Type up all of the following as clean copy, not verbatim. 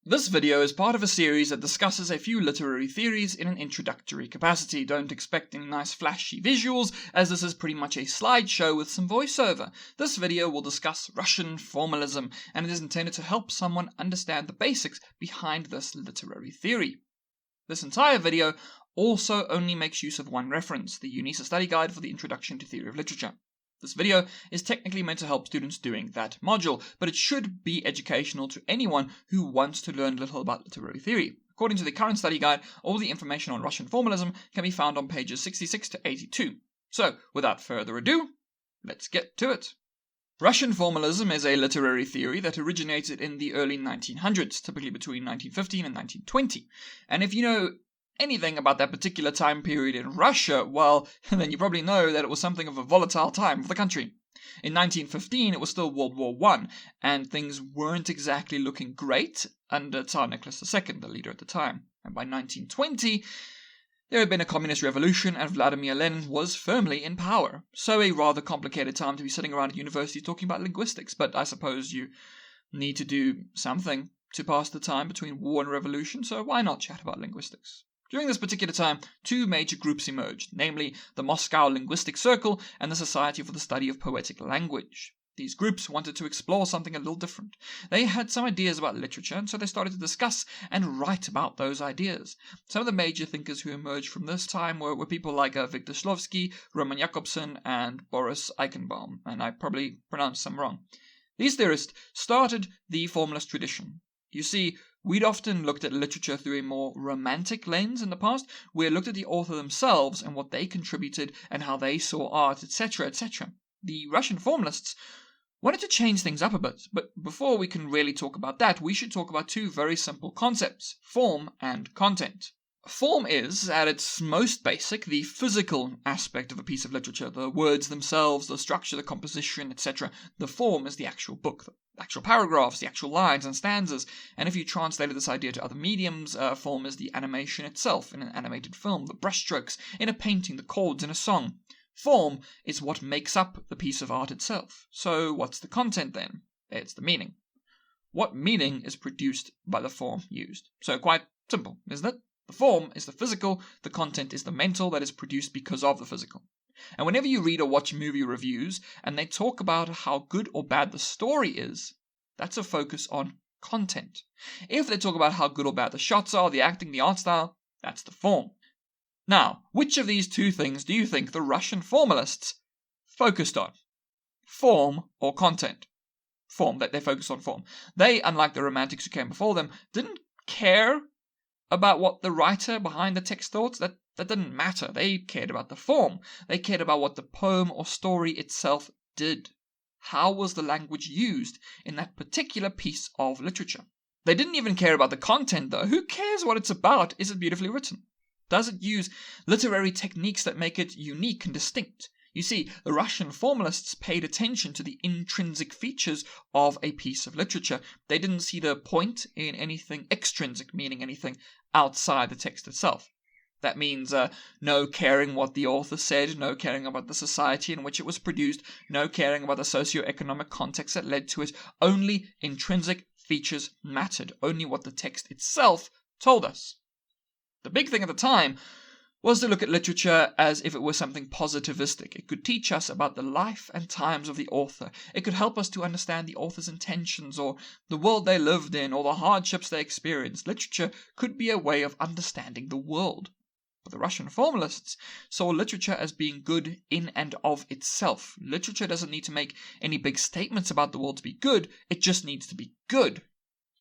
This video is part of a series that discusses a few literary theories in an introductory capacity. Don't expect any nice flashy visuals, as this is pretty much a slideshow with some voiceover. This video will discuss Russian formalism, and it is intended to help someone understand the basics behind this literary theory. This entire video also only makes use of one reference, the Unisa study guide for the Introduction to Theory of Literature. This video is technically meant to help students doing that module, but it should be educational to anyone who wants to learn little about literary theory. According to the current study guide, all the information on Russian formalism can be found on pages 66 to 82. So, without further ado, let's get to it. Russian formalism is a literary theory that originated in the early 1900s, typically between 1915 and 1920. And if you know anything about that particular time period in Russia, well, then you probably know that it was something of a volatile time for the country. In 1915, it was still World War I, and things weren't exactly looking great under Tsar Nicholas II, the leader at the time. And by 1920, there had been a communist revolution, and Vladimir Lenin was firmly in power. So a rather complicated time to be sitting around at university talking about linguistics, but I suppose you need to do something to pass the time between war and revolution, so why not chat about linguistics? During this particular time, two major groups emerged, namely the Moscow Linguistic Circle and the Society for the Study of Poetic Language. These groups wanted to explore something a little different. They had some ideas about literature, and so they started to discuss and write about those ideas. Some of the major thinkers who emerged from this time were people like Victor Shklovsky, Roman Jakobson, and Boris Eichenbaum, and I probably pronounced some wrong. These theorists started the formalist tradition. You see, we'd often looked at literature through a more romantic lens in the past. We looked at the author themselves and what they contributed and how they saw art, etc., etc. The Russian formalists wanted to change things up a bit, but before we can really talk about that, we should talk about two very simple concepts: form and content. Form is, at its most basic, the physical aspect of a piece of literature, the words themselves, the structure, the composition, etc. The form is the actual book, the actual paragraphs, the actual lines and stanzas, and if you translated this idea to other mediums, form is the animation itself in an animated film, the brushstrokes in a painting, the chords in a song. Form is what makes up the piece of art itself. So what's the content then? It's the meaning. What meaning is produced by the form used? So quite simple, isn't it? The form is the physical, the content is the mental that is produced because of the physical. And whenever you read or watch movie reviews and they talk about how good or bad the story is, that's a focus on content. If they talk about how good or bad the shots are, the acting, the art style, that's the form. Now, which of these two things do you think the Russian formalists focused on? Form or content? Form, that they focused on form. They, unlike the Romantics who came before them, didn't care about what the writer behind the text thought. That didn't matter. They cared about the form. They cared about what the poem or story itself did. How was the language used in that particular piece of literature? They didn't even care about the content, though. Who cares what it's about? Is it beautifully written? Does it use literary techniques that make it unique and distinct? You see, the Russian formalists paid attention to the intrinsic features of a piece of literature. They didn't see the point in anything extrinsic, meaning anything outside the text itself. That means no caring what the author said, no caring about the society in which it was produced, no caring about the socio-economic context that led to it. Only intrinsic features mattered, only what the text itself told us. The big thing at the time was to look at literature as if it were something positivistic. It could teach us about the life and times of the author. It could help us to understand the author's intentions, or the world they lived in, or the hardships they experienced. Literature could be a way of understanding the world. But the Russian formalists saw literature as being good in and of itself. Literature doesn't need to make any big statements about the world to be good, it just needs to be good.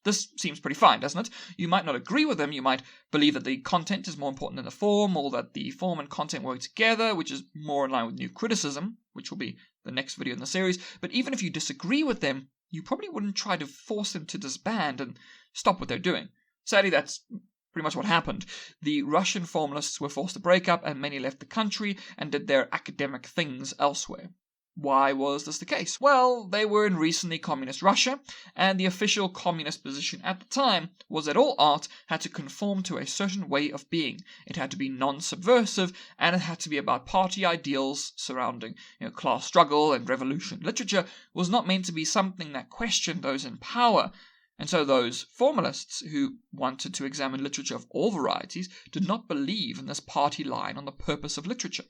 This seems pretty fine, doesn't it? You might not agree with them, you might believe that the content is more important than the form, or that the form and content work together, which is more in line with new criticism, which will be the next video in the series. But even if you disagree with them, you probably wouldn't try to force them to disband and stop what they're doing. Sadly, that's pretty much what happened. The Russian formalists were forced to break up, and many left the country and did their academic things elsewhere. Why was this the case? Well, they were in recently communist Russia, and the official communist position at the time was that all art had to conform to a certain way of being. It had to be non-subversive, and it had to be about party ideals surrounding class struggle and revolution. Literature was not meant to be something that questioned those in power, And so those formalists who wanted to examine literature of all varieties did not believe in this party line on the purpose of literature.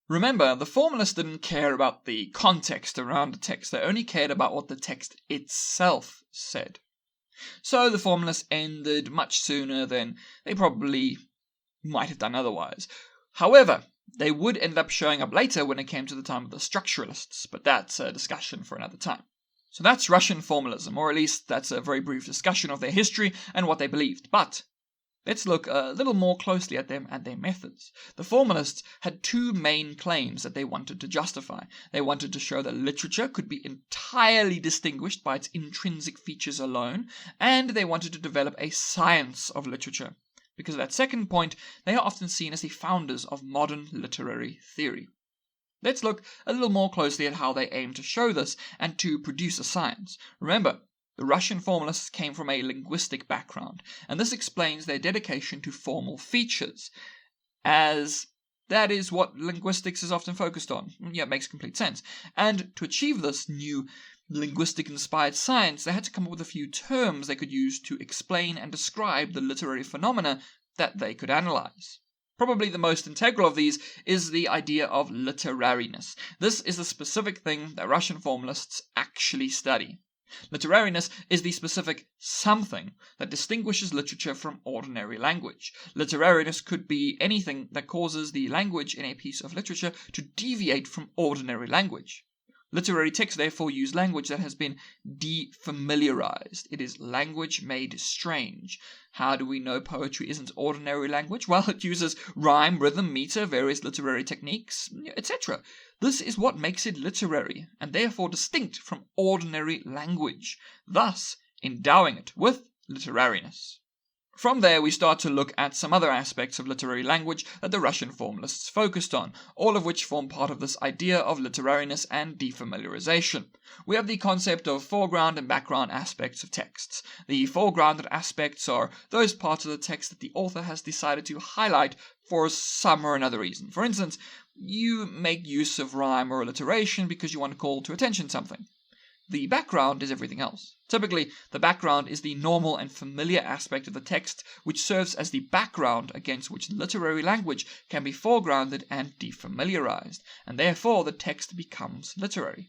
Remember, the formalists didn't care about the context around the text, they only cared about what the text itself said. So the formalists ended much sooner than they probably might have done otherwise. However, they would end up showing up later when it came to the time of the structuralists, but that's a discussion for another time. So that's Russian formalism, or at least that's a very brief discussion of their history and what they believed. But let's look a little more closely at them and their methods. The formalists had two main claims that they wanted to justify. They wanted to show that literature could be entirely distinguished by its intrinsic features alone, and they wanted to develop a science of literature. Because of that second point, they are often seen as the founders of modern literary theory. Let's look a little more closely at how they aim to show this and to produce a science. Remember, the Russian formalists came from a linguistic background, and this explains their dedication to formal features, as that is what linguistics is often focused on. Yeah, it makes complete sense. And to achieve this new linguistic-inspired science, they had to come up with a few terms they could use to explain and describe the literary phenomena that they could analyze. Probably the most integral of these is the idea of literariness. This is the specific thing that Russian formalists actually study. Literariness is the specific something that distinguishes literature from ordinary language. Literariness could be anything that causes the language in a piece of literature to deviate from ordinary language. Literary texts therefore use language that has been defamiliarized. It is language made strange. How do we know poetry isn't ordinary language? Well, it uses rhyme, rhythm, meter, various literary techniques, etc. This is what makes it literary, and therefore distinct from ordinary language, thus endowing it with literariness. From there, we start to look at some other aspects of literary language that the Russian formalists focused on, all of which form part of this idea of literariness and defamiliarization. We have the concept of foreground and background aspects of texts. The foregrounded aspects are those parts of the text that the author has decided to highlight for some or another reason. For instance, you make use of rhyme or alliteration because you want to call to attention something. The background is everything else. Typically, the background is the normal and familiar aspect of the text, which serves as the background against which literary language can be foregrounded and defamiliarized, and therefore the text becomes literary.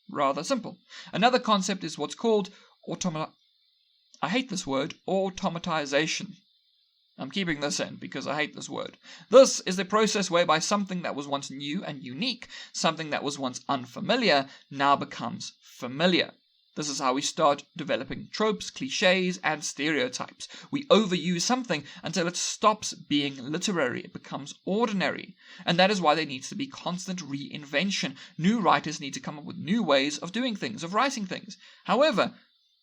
Rather simple. Another concept is what's called automatization. I'm keeping this in because I hate this word. This is the process whereby something that was once new and unique, something that was once unfamiliar, now becomes familiar. This is how we start developing tropes, cliches, and stereotypes. We overuse something until it stops being literary, it becomes ordinary. And that is why there needs to be constant reinvention. New writers need to come up with new ways of doing things, of writing things. However,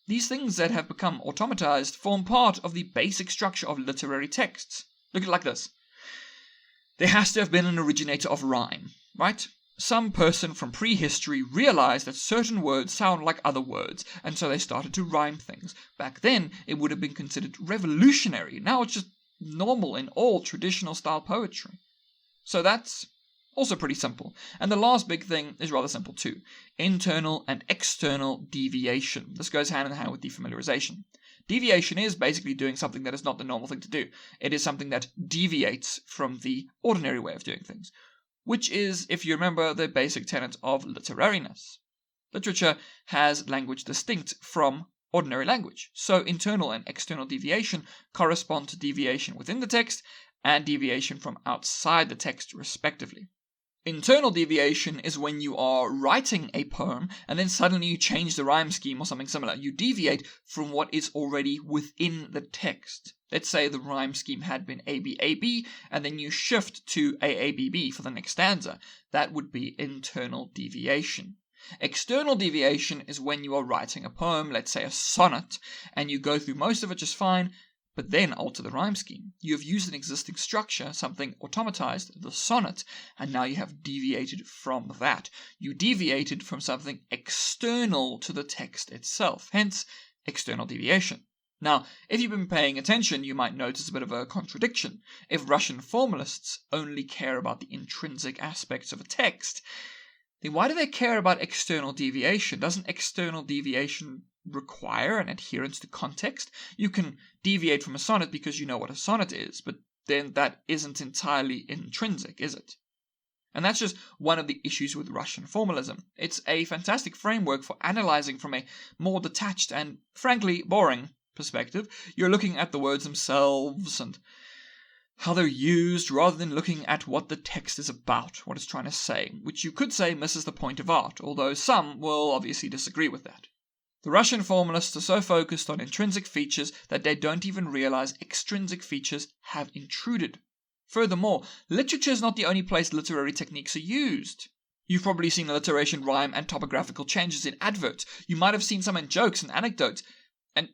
these things that have become automatized form part of the basic structure of literary texts. Look at it like this. There has to have been an originator of rhyme, right? Some person from prehistory realized that certain words sound like other words, and so they started to rhyme things. Back then, it would have been considered revolutionary. Now it's just normal in all traditional style poetry. So that's also pretty simple. And the last big thing is rather simple too. Internal and external deviation. This goes hand in hand with defamiliarization. Deviation is basically doing something that is not the normal thing to do. It is something that deviates from the ordinary way of doing things, which is, if you remember, the basic tenet of literariness. Literature has language distinct from ordinary language. So internal and external deviation correspond to deviation within the text and deviation from outside the text, respectively. Internal deviation is when you are writing a poem and then suddenly you change the rhyme scheme or something similar. You deviate from what is already within the text. Let's say the rhyme scheme had been ABAB and then you shift to AABB for the next stanza. That would be internal deviation. External deviation is when you are writing a poem, let's say a sonnet, and you go through most of it just fine, but then alter the rhyme scheme. You have used an existing structure, something automatized, the sonnet, and now you have deviated from that. You deviated from something external to the text itself, hence external deviation. Now, if you've been paying attention, you might notice a bit of a contradiction. If Russian formalists only care about the intrinsic aspects of a text, then why do they care about external deviation? Doesn't external deviation require an adherence to context. You can deviate from a sonnet because you know what a sonnet is, but then that isn't entirely intrinsic, is it? And that's just one of the issues with Russian formalism. It's a fantastic framework for analyzing from a more detached and, frankly, boring perspective. You're looking at the words themselves and how they're used rather than looking at what the text is about, what it's trying to say, which you could say misses the point of art, although some will obviously disagree with that. The Russian formalists are so focused on intrinsic features that they don't even realize extrinsic features have intruded. Furthermore, literature is not the only place literary techniques are used. You've probably seen alliteration, rhyme, and topographical changes in adverts. You might have seen some in jokes and anecdotes. And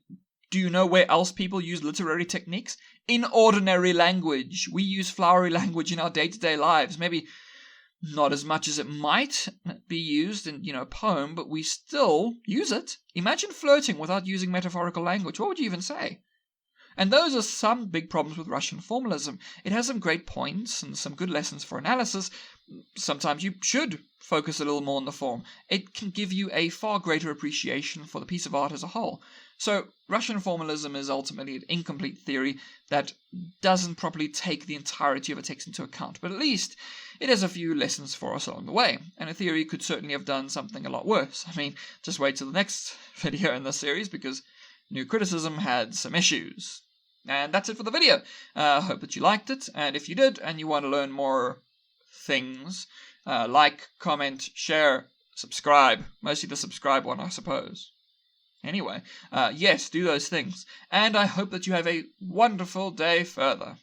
do you know where else people use literary techniques? In ordinary language. We use flowery language in our day-to-day lives. Maybe not as much as it might be used in, a poem, but we still use it. Imagine flirting without using metaphorical language. What would you even say? And those are some big problems with Russian formalism. It has some great points and some good lessons for analysis. Sometimes you should focus a little more on the form. It can give you a far greater appreciation for the piece of art as a whole. So Russian formalism is ultimately an incomplete theory that doesn't properly take the entirety of a text into account, but at least it has a few lessons for us along the way, and a theory could certainly have done something a lot worse. I mean, just wait till the next video in this series, because New Criticism had some issues. And that's it for the video. I hope that you liked it, and if you did, and you want to learn more things, like, comment, share, subscribe. Mostly the subscribe one, I suppose. Anyway, yes, do those things. And I hope that you have a wonderful day further.